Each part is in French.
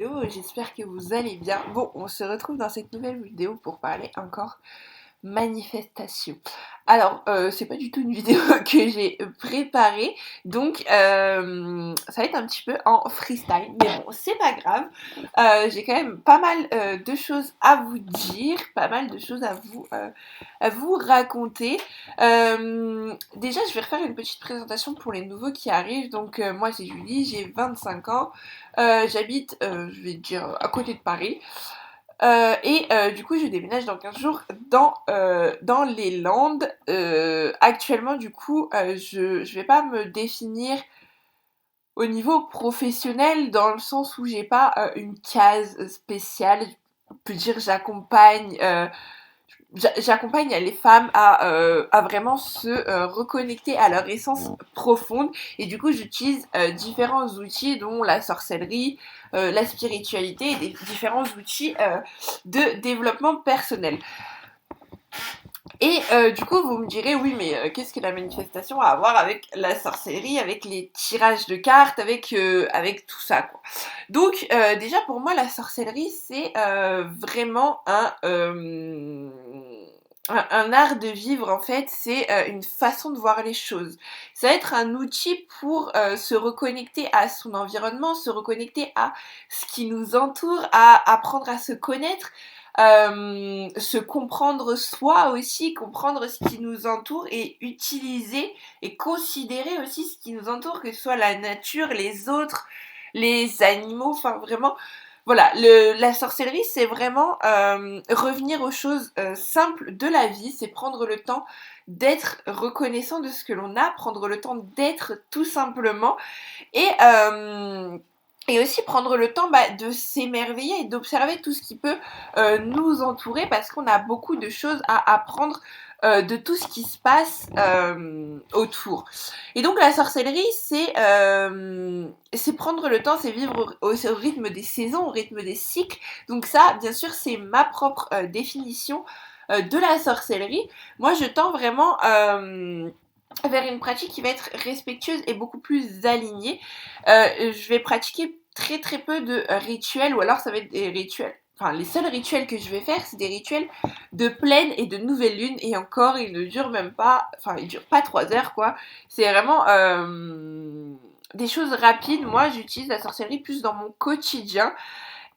Hello, j'espère que vous allez bien. Bon, on se retrouve dans cette nouvelle vidéo pour parler encore manifestation. Alors, c'est pas du tout une vidéo que j'ai préparée, donc ça va être un petit peu en freestyle, mais bon, c'est pas grave. J'ai quand même pas mal de choses à vous dire, pas mal de choses à vous raconter. Déjà, je vais refaire une petite présentation pour les nouveaux qui arrivent. Donc, moi, c'est Julie, j'ai 25 ans. J'habite, je vais dire, à côté de Paris. Du coup, je déménage dans 15 jours dans les Landes. Actuellement, du coup, je vais pas me définir au niveau professionnel dans le sens où j'ai pas une case spéciale. Je peux dire j'accompagne les femmes à vraiment se reconnecter à leur essence profonde et du coup j'utilise différents outils dont la sorcellerie, la spiritualité et des différents outils de développement personnel. Et du coup vous me direz oui mais qu'est-ce que la manifestation a à voir avec la sorcellerie, avec les tirages de cartes, avec tout ça quoi. Donc déjà pour moi la sorcellerie c'est vraiment un art de vivre en fait, c'est une façon de voir les choses. Ça va être un outil pour se reconnecter à son environnement, se reconnecter à ce qui nous entoure, à apprendre à se connaître, se comprendre soi aussi, comprendre ce qui nous entoure et utiliser et considérer aussi ce qui nous entoure, que ce soit la nature, les autres, les animaux, enfin vraiment voilà, la sorcellerie, c'est vraiment revenir aux choses simples de la vie, c'est prendre le temps d'être reconnaissant de ce que l'on a, prendre le temps d'être tout simplement, et, euh, et aussi prendre le temps de s'émerveiller et d'observer tout ce qui peut nous entourer, parce qu'on a beaucoup de choses à apprendre de tout ce qui se passe autour. Et donc la sorcellerie, c'est prendre le temps, c'est vivre au rythme des saisons, au rythme des cycles. Donc ça, bien sûr, c'est ma propre définition de la sorcellerie. Moi, je tends vraiment vers une pratique qui va être respectueuse et beaucoup plus alignée. Je vais pratiquer très très peu de rituels, ou alors ça va être des rituels. Enfin, les seuls rituels que je vais faire, c'est des rituels de pleine et de nouvelle lune, et encore, ils ne durent même pas, enfin, ils durent pas 3 heures, quoi. C'est vraiment des choses rapides. Moi, j'utilise la sorcellerie plus dans mon quotidien.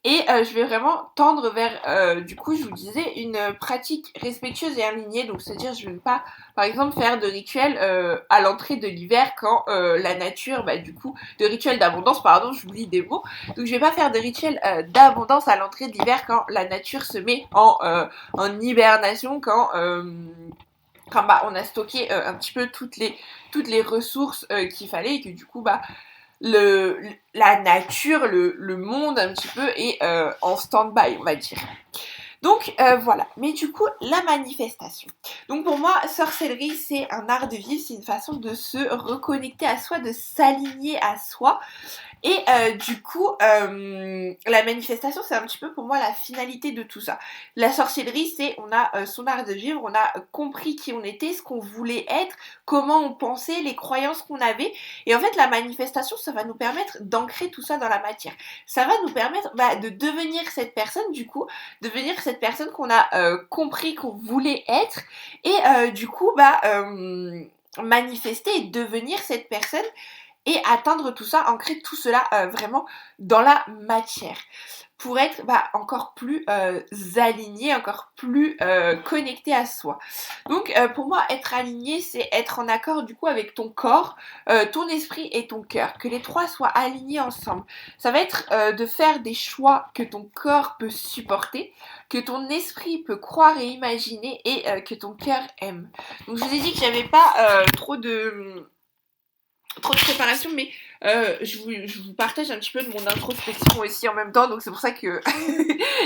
Et je vais vraiment tendre vers, du coup, je vous disais, une pratique respectueuse et alignée. Donc, c'est-à-dire, je ne vais pas, par exemple, faire de rituels à l'entrée de l'hiver quand la nature, du coup, de rituels d'abondance, pardon, je vous lis des mots. Donc, je vais pas faire de rituels d'abondance à l'entrée de l'hiver quand la nature se met en hibernation, quand on a stocké un petit peu toutes les ressources qu'il fallait, et que du coup, la nature, le monde un petit peu est en stand-by, on va dire. Donc voilà, mais du coup, la manifestation. Donc pour moi, sorcellerie, c'est un art de vivre, c'est une façon de se reconnecter à soi, de s'aligner à soi. Et du coup, la manifestation, c'est un petit peu pour moi la finalité de tout ça. La sorcellerie, c'est on a son art de vivre, on a compris qui on était, ce qu'on voulait être, comment on pensait, les croyances qu'on avait. Et en fait, la manifestation, ça va nous permettre d'ancrer tout ça dans la matière. Ça va nous permettre de devenir cette personne, du coup, devenir cette personne qu'on a compris qu'on voulait être. Et du coup, manifester et devenir cette personne et atteindre tout ça, ancrer tout cela vraiment dans la matière pour être encore plus aligné, encore plus connecté à soi. Donc pour moi, être aligné, c'est être en accord du coup avec ton corps, ton esprit et ton cœur, que les trois soient alignés ensemble. Ça va être de faire des choix que ton corps peut supporter, que ton esprit peut croire et imaginer, et que ton cœur aime. Donc je vous ai dit que j'avais pas trop de préparation, mais je vous partage un petit peu de mon introspection aussi en même temps, donc c'est pour ça que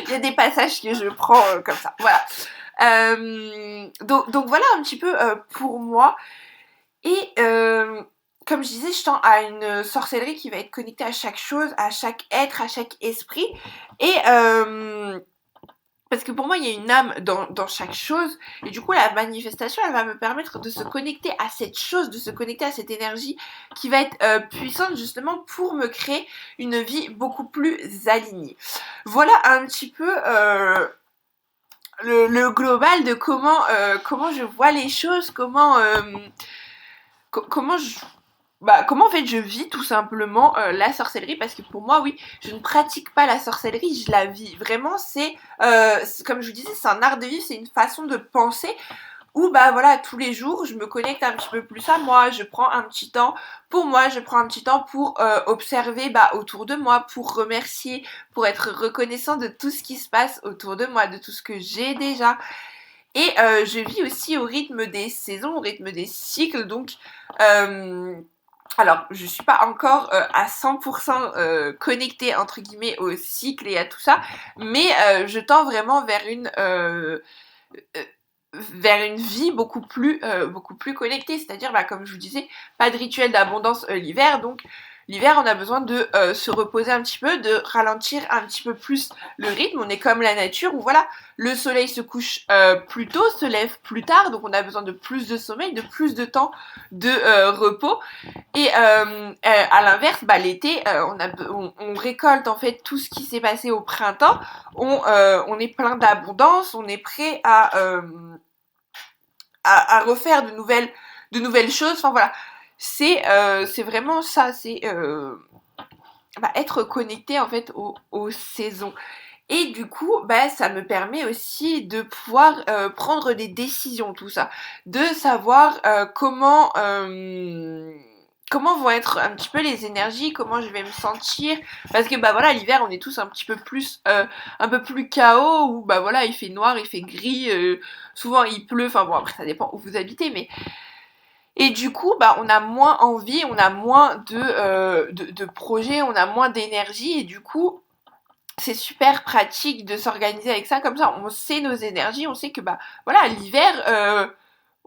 il y a des passages que je prends comme ça. Voilà. Donc voilà un petit peu pour moi. Et comme je disais, je tends à une sorcellerie qui va être connectée à chaque chose, à chaque être, à chaque esprit. Et parce que pour moi, il y a une âme dans chaque chose. Et du coup, la manifestation, elle va me permettre de se connecter à cette chose, de se connecter à cette énergie qui va être puissante justement pour me créer une vie beaucoup plus alignée. Voilà un petit peu le global de comment je vois les choses, comment comment en fait je vis tout simplement la sorcellerie, parce que pour moi oui, je ne pratique pas la sorcellerie, je la vis vraiment. Comme je vous disais, c'est un art de vivre, c'est une façon de penser où bah voilà, tous les jours je me connecte un petit peu plus à moi, je prends un petit temps pour moi, je prends un petit temps pour observer autour de moi, pour remercier, pour être reconnaissant de tout ce qui se passe autour de moi, de tout ce que j'ai déjà. Et je vis aussi au rythme des saisons, au rythme des cycles. Donc alors, je suis pas encore à 100% connectée entre guillemets au cycle et à tout ça, mais je tends vraiment euh, vers une vie beaucoup plus connectée. C'est-à-dire, comme je vous disais, pas de rituel d'abondance l'hiver. Donc, l'hiver, on a besoin de se reposer un petit peu, de ralentir un petit peu plus le rythme. On est comme la nature où voilà, le soleil se couche plus tôt, se lève plus tard. Donc, on a besoin de plus de sommeil, de plus de temps de repos. Et à l'inverse, l'été, on récolte en fait tout ce qui s'est passé au printemps. On est plein d'abondance, on est prêt à refaire de nouvelles choses. Enfin voilà, c'est vraiment ça, c'est être connecté en fait aux saisons. Et du coup, ça me permet aussi de pouvoir prendre des décisions, tout ça, de savoir comment vont être un petit peu les énergies, comment je vais me sentir, parce que voilà, l'hiver on est tous un petit peu plus un peu plus chaos, où voilà, il fait noir, il fait gris, souvent il pleut, enfin bon, après ça dépend où vous habitez, mais et du coup on a moins envie, on a moins de projets, on a moins d'énergie, et du coup c'est super pratique de s'organiser avec ça. Comme ça on sait nos énergies, on sait que voilà, l'hiver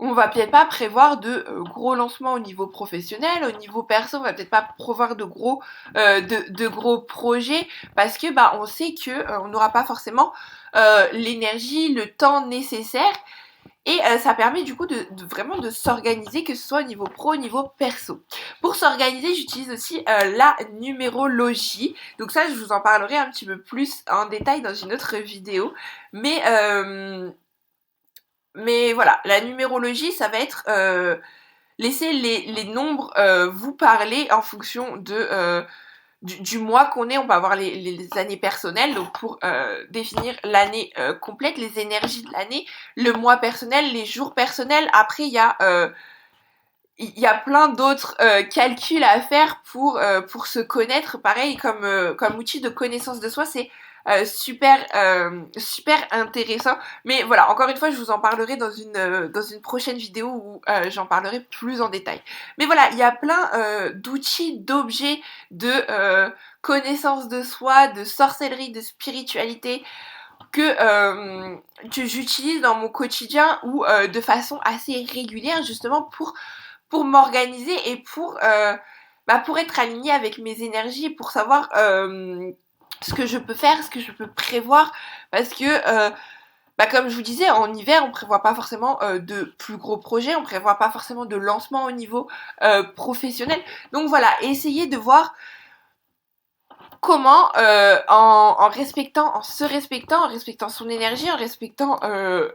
on va peut-être pas prévoir de gros lancements au niveau professionnel, au niveau perso, on va peut-être pas prévoir de gros projets, parce que on sait que on n'aura pas forcément l'énergie, le temps nécessaire. Et ça permet du coup de vraiment de s'organiser, que ce soit au niveau pro, au niveau perso. Pour s'organiser, j'utilise aussi la numérologie. Donc ça, je vous en parlerai un petit peu plus en détail dans une autre vidéo. Mais voilà, la numérologie, ça va être laisser les nombres vous parler en fonction du mois qu'on est. On peut avoir les années personnelles, donc pour définir l'année complète, les énergies de l'année, le mois personnel, les jours personnels. Après, il y a plein d'autres calculs à faire pour se connaître. Pareil, comme outil de connaissance de soi, c'est super intéressant. Mais voilà, encore une fois, je vous en parlerai dans une prochaine vidéo où j'en parlerai plus en détail. Mais voilà, il y a plein d'outils, d'objets, de connaissance de soi, de sorcellerie, de spiritualité que j'utilise dans mon quotidien, ou de façon assez régulière, justement pour m'organiser et pour être alignée avec mes énergies, pour savoir ce que je peux faire, ce que je peux prévoir, parce que comme je vous disais, en hiver on prévoit pas forcément de plus gros projets, on prévoit pas forcément de lancement au niveau professionnel. Donc voilà, essayez de voir comment en se respectant, en respectant son énergie, en respectant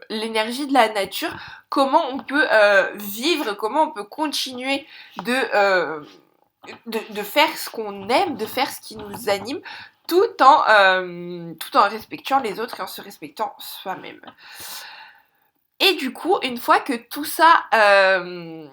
l'énergie de la nature, comment on peut vivre, comment on peut continuer de faire ce qu'on aime, de faire ce qui nous anime, tout en respectant les autres et en se respectant soi-même. Et du coup, une fois que tout ça en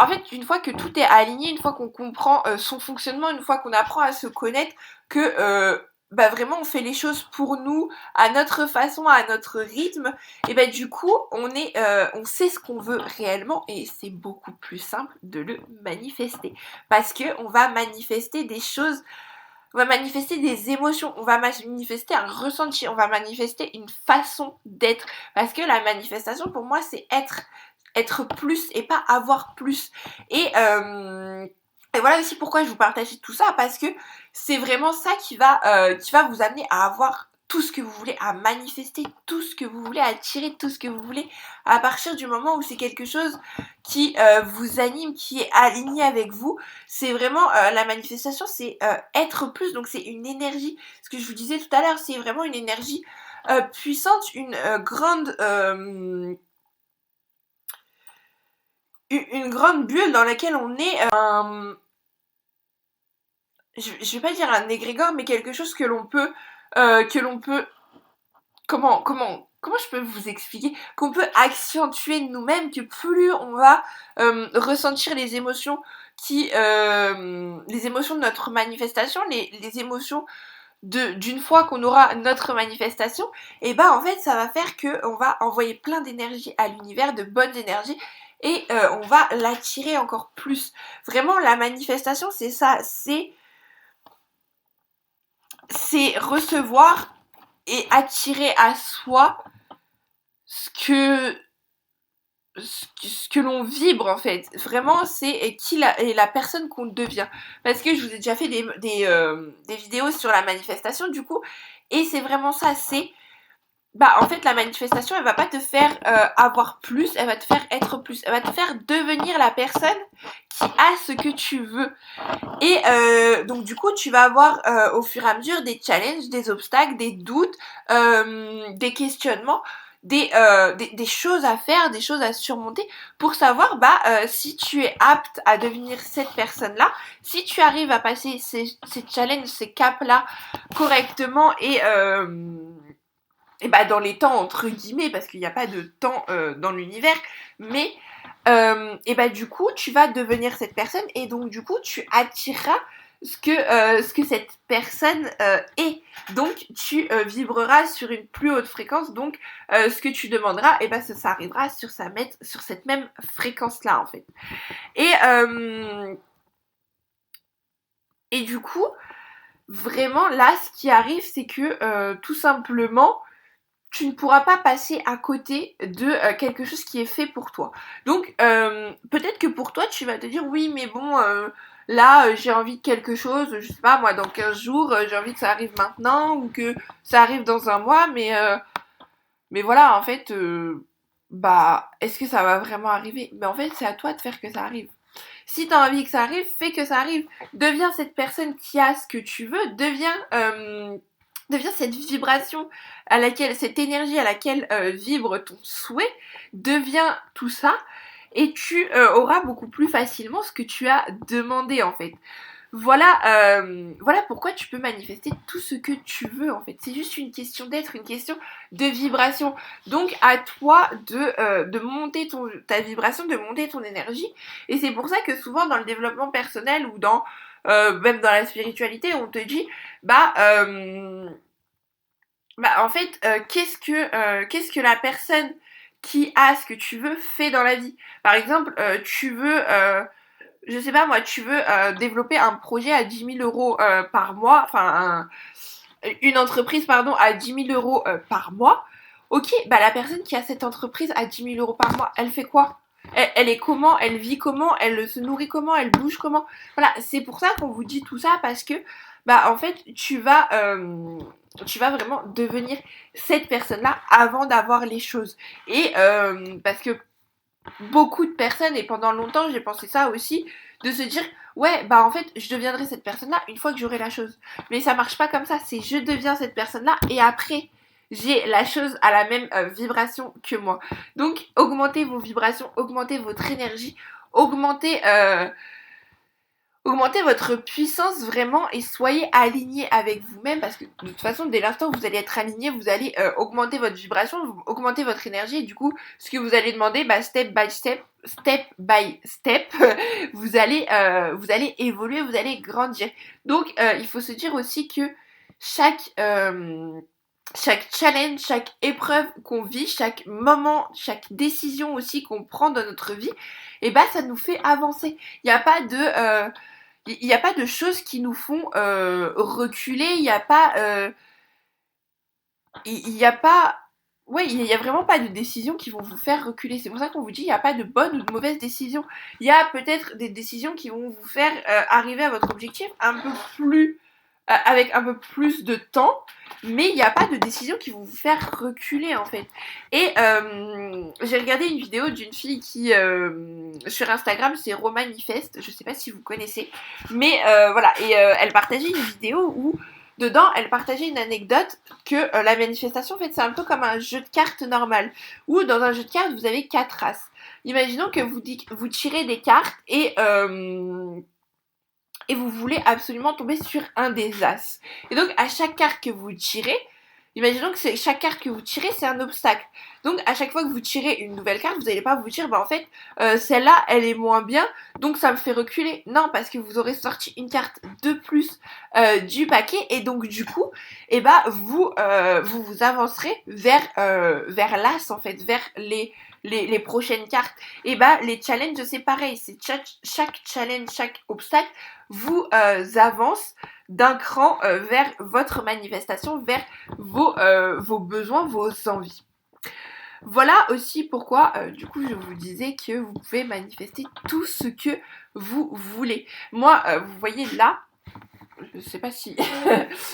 fait, une fois que tout est aligné, une fois qu'on comprend son fonctionnement, une fois qu'on apprend à se connaître, que vraiment on fait les choses pour nous, à notre façon, à notre rythme, et du coup on sait ce qu'on veut réellement, et c'est beaucoup plus simple de le manifester. Parce que on va manifester des choses, on va manifester des émotions, on va manifester un ressenti, on va manifester une façon d'être. Parce que la manifestation pour moi c'est être plus et pas avoir plus. Et voilà aussi pourquoi je vous partage tout ça, parce que c'est vraiment ça qui va vous amener à avoir tout ce que vous voulez, à manifester tout ce que vous voulez, à attirer tout ce que vous voulez, à partir du moment où c'est quelque chose qui vous anime, qui est aligné avec vous. C'est vraiment la manifestation, c'est être plus, donc c'est une énergie, ce que je vous disais tout à l'heure, c'est vraiment une énergie puissante, une grande bulle dans laquelle on est je vais pas dire un égrégore, mais quelque chose que l'on peut, comment je peux vous expliquer, qu'on peut accentuer nous-mêmes, que plus on va ressentir les émotions les émotions de notre manifestation, les émotions d'une fois qu'on aura notre manifestation, et ben en fait ça va faire que on va envoyer plein d'énergie à l'univers, de bonnes énergies, et on va l'attirer encore plus. Vraiment la manifestation c'est ça, c'est recevoir et attirer à soi ce que ce que l'on vibre en fait. Vraiment c'est la personne qu'on devient. Parce que je vous ai déjà fait des vidéos sur la manifestation du coup, et c'est vraiment ça, c'est en fait la manifestation elle va pas te faire avoir plus, elle va te faire être plus, elle va te faire devenir la personne qui a ce que tu veux. Et donc du coup tu vas avoir au fur et à mesure des challenges, des obstacles, des doutes, des questionnements, des choses à faire, des choses à surmonter pour savoir si tu es apte à devenir cette personne-là, si tu arrives à passer ces challenges, ces caps-là correctement et dans les temps entre guillemets, parce qu'il n'y a pas de temps dans l'univers, mais du coup tu vas devenir cette personne, et donc du coup tu attireras ce que cette personne est, donc tu vibreras sur une plus haute fréquence, donc ce que tu demanderas, ça arrivera sur cette même fréquence là en fait. Et du coup vraiment là ce qui arrive c'est que tout simplement tu ne pourras pas passer à côté de quelque chose qui est fait pour toi. Donc peut-être que pour toi tu vas te dire oui mais bon là j'ai envie de quelque chose, je sais pas moi dans 15 jours j'ai envie que ça arrive maintenant, ou que ça arrive dans un mois, mais voilà en fait est-ce que ça va vraiment arriver? Mais en fait c'est à toi de faire que ça arrive. Si t'as envie que ça arrive, fais que ça arrive. Deviens cette personne qui a ce que tu veux, deviens cette vibration cette énergie à laquelle vibre ton souhait, deviens tout ça, et tu auras beaucoup plus facilement ce que tu as demandé en fait. Voilà pourquoi tu peux manifester tout ce que tu veux en fait. C'est juste une question d'être, une question de vibration. Donc à toi de monter ta vibration, de monter ton énergie. Et c'est pour ça que souvent dans le développement personnel ou même dans la spiritualité, on te dit en fait qu'est-ce que la personne qui a ce que tu veux fait dans la vie. Par exemple, tu veux je sais pas moi, tu veux développer un projet à 10 000 € par mois, enfin une entreprise pardon à 10 000 € par mois. Ok, la personne qui a cette entreprise à 10 000 € par mois, elle fait quoi? Elle est comment? Elle vit comment? Elle se nourrit comment? Elle bouge comment? Voilà, c'est pour ça qu'on vous dit tout ça, parce que en fait tu vas vraiment devenir cette personne-là avant d'avoir les choses. Et parce que beaucoup de personnes, et pendant longtemps j'ai pensé ça aussi, de se dire ouais en fait je deviendrai cette personne là une fois que j'aurai la chose, mais ça marche pas comme ça. C'est je deviens cette personne là et après j'ai la chose à la même vibration que moi. Donc augmentez vos vibrations, augmentez votre énergie, augmentez votre puissance vraiment, et soyez aligné avec vous-même, parce que de toute façon dès l'instant où vous allez être aligné, vous allez augmenter votre vibration, augmenter votre énergie, et du coup ce que vous allez demander step by step vous allez évoluer, vous allez grandir. Donc il faut se dire aussi que chaque challenge, chaque épreuve qu'on vit, chaque moment, chaque décision aussi qu'on prend dans notre vie, ça nous fait avancer. Il n'y a pas de choses qui nous font reculer, il n'y a pas ouais, il y a vraiment pas de décisions qui vont vous faire reculer. C'est pour ça qu'on vous dit il n'y a pas de bonne ou de mauvaise décision. Il y a peut-être des décisions qui vont vous faire arriver à votre objectif un peu plus avec un peu plus de temps, mais il n'y a pas de décision qui vont vous faire reculer en fait. Et j'ai regardé une vidéo d'une fille qui sur Instagram, c'est Romanifest, je sais pas si vous connaissez, mais voilà, et elle partageait une vidéo où dedans elle partageait une anecdote que la manifestation en fait c'est un peu comme un jeu de cartes normal, où dans un jeu de cartes vous avez 4 races. Imaginons que vous tirez des cartes et vous voulez absolument tomber sur un des as. Et donc à chaque carte que vous tirez, imaginons que chaque carte que vous tirez c'est un obstacle. Donc à chaque fois que vous tirez une nouvelle carte, vous n'allez pas vous dire bah en fait celle-là elle est moins bien, donc ça me fait reculer. Non, parce que vous aurez sorti une carte de plus du paquet et donc du coup et bah vous avancerez vers l'as en fait, vers les prochaines cartes. Et bah les challenges c'est pareil, c'est chaque challenge, chaque obstacle vous avance d'un cran vers votre manifestation, vers vos besoins, vos envies. Voilà aussi pourquoi, du coup, je vous disais que vous pouvez manifester tout ce que vous voulez. Moi, vous voyez là, je sais pas si...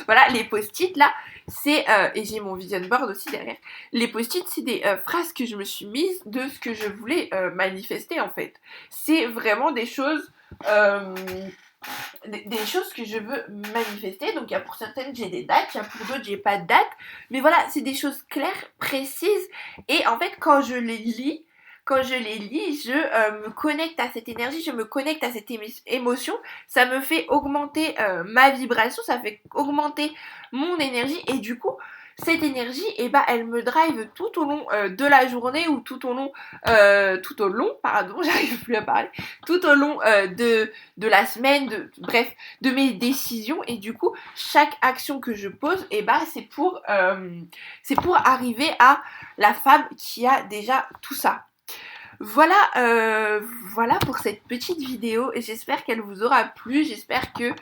voilà, les post-it là, c'est... et j'ai mon vision board aussi derrière. Les post-it, c'est des phrases que je me suis mises de ce que je voulais manifester en fait. C'est vraiment des choses... des choses que je veux manifester. Donc il y a pour certaines j'ai des dates, il y a pour d'autres j'ai pas de date, mais voilà, c'est des choses claires, précises, et en fait quand je les lis, je me connecte à cette énergie, je me connecte à cette émotion, ça me fait augmenter ma vibration, ça fait augmenter mon énergie, et du coup cette énergie, et bah, elle me drive tout au long de la journée ou tout au long, pardon, j'arrive plus à parler, tout au long de la semaine, bref, de mes décisions. Et du coup, chaque action que je pose, et bah, c'est pour arriver à la femme qui a déjà tout ça. Voilà, voilà pour cette petite vidéo et j'espère qu'elle vous aura plu, j'espère que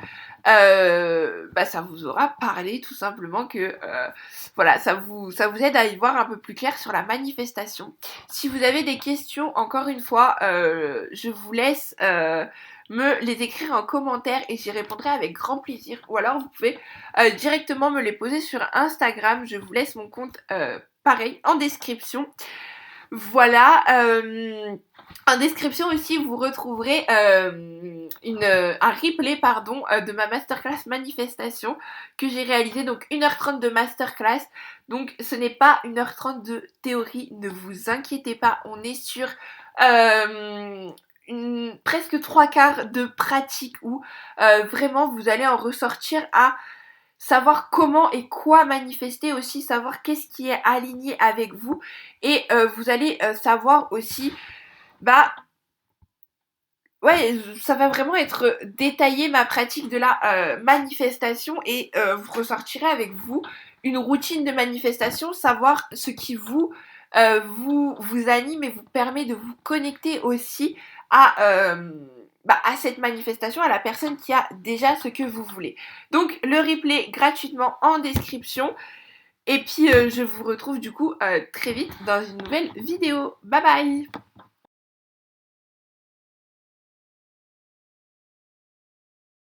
bah, ça vous aura parlé tout simplement, que voilà, ça vous aide à y voir un peu plus clair sur la manifestation. Si vous avez des questions, encore une fois, je vous laisse me les écrire en commentaire et j'y répondrai avec grand plaisir, ou alors vous pouvez directement me les poser sur Instagram, je vous laisse mon compte pareil en description. Voilà, en description aussi vous retrouverez un replay de ma masterclass manifestation que j'ai réalisé, donc 1h30 de masterclass, donc ce n'est pas 1h30 de théorie, ne vous inquiétez pas, on est sur presque 3/4 de pratique où vraiment vous allez en ressortir à savoir comment et quoi manifester, aussi savoir qu'est-ce qui est aligné avec vous, et vous allez savoir aussi bah ouais, ça va vraiment être détaillé ma pratique de la manifestation, et vous ressortirez avec vous une routine de manifestation, savoir ce qui vous anime et vous permet de vous connecter aussi à cette manifestation, à la personne qui a déjà ce que vous voulez. Donc le replay gratuitement en description, et puis je vous retrouve du coup très vite dans une nouvelle vidéo. Bye bye!